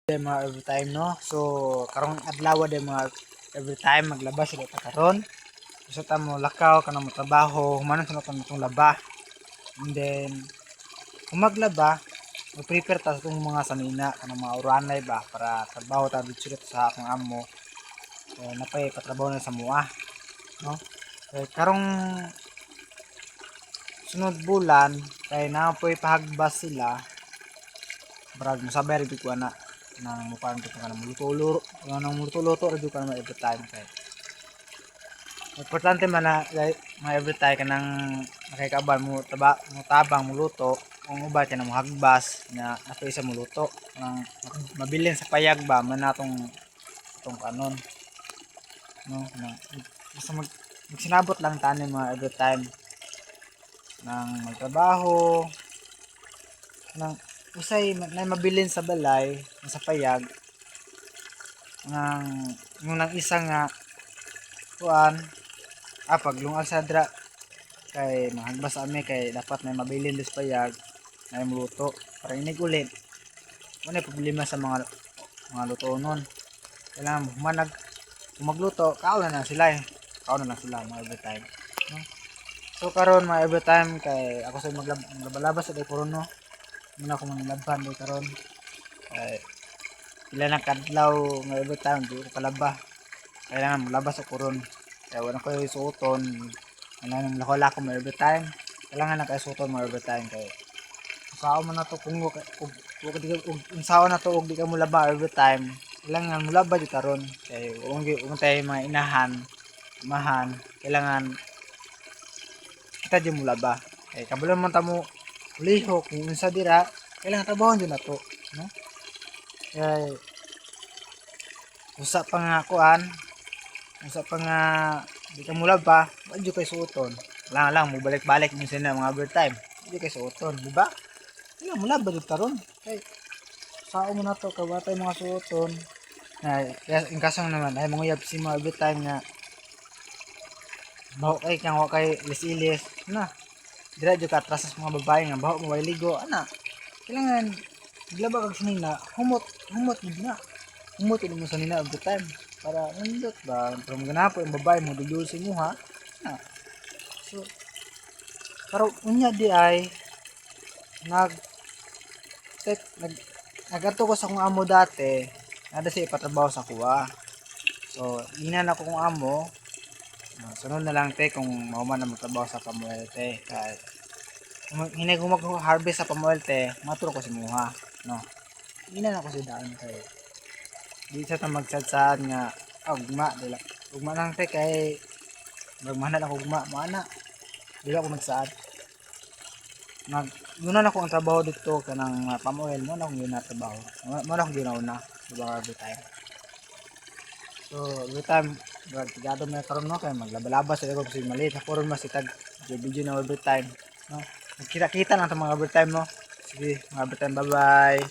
Mga every time no. So karong adlaw din mga every time maglabas sila ta karon. Gusto ta mo lakaw kanang mo trabaho, humanon sa itong laba. And then kung maglaba, mag-prepare ta sa itong mga sanina kanang mga uranay ba para trabaho ta dito sa akong amo. Napay patrabaho na sa mua, no? Karong sunod bulan kay napoy pahagbas sila. Brad mo sabay rin ko na nang mukaan ko kanang muluto-luto nang muluto-luto rin ko na every time kay importante man na mga every time kanang nakikaban mo tabang muluto kung uba ka na hagbas na nato isa muluto nang mabilin sa payag ba man natong itong kanon no basta magsinabot lang tanin mga every time nang magtrabaho nang usay na mabilin sa balay sa payag yung nang isa nga kuan paglungag sa dra kay mahagbas ami kay dapat may mabilin sa payag na muluto para inig ulit wala problema sa mga lutonon kailangan humanag kung magluto kaon na sila kaon na lang sila mga every time no? So karon mga every time kay ako sa maglabalabas sa karon no muna ko manlaban day karon ay pila na kadlaw nga every time di ko kalaba kailangan maglabas ako ron kaya wala ko isuoton kailangan lako-lako mo every time kailangan na kayo suoton mo every time kay sao man na to kung sao na to og di ka mo laba every time kailangan mo laba di karon kay ung tayo mga inahan mahan kailangan kita di mo laba kay kabalo man ta mo lihok kung unsa dira kailangan trabahon jud nato no kay usa pa nga kuan usa pa nga di ka mula ba medyo kay suoton lang mo balik-balik mo sila mga overtime di kay suoton di ba kailangan mula ba jud karon kay sao mo na to kabatay mga suoton ay in kasong naman ay manguyab si mga overtime nga baho kay kang wa kay ilis-ilis na dira jud ka atras sa mga babae nga baho mo ligo ana kailangan maglaba kag sinina humot gid na humot din mo sa nina every time para nindot ba from ganapo yung babae mo dudul sa inyo ha na so pero unya di ay nagato ko sa kong amo dati nada siya ipatrabaho sa kuha so inan ako kong amo sunod na lang te kung mauman na magtrabaho sa pamuelte kay hinay ko mag-harvest sa pamuelte maturo ko si muha no inan ako si daan kay di sa ta magsadsad nga ugma dila ugma lang te kay magmana ako ugma mana dila ako magsaad yun na ako ang trabaho dito kanang pamuel mo na akong ginatrabaho mo na akong ginauna diba every time so every time tigado may karon no kay maglabalabas sa ko kasi maliit ako ron masitag video na every time no kita-kita lang sa mga every time no sige mga every time bye bye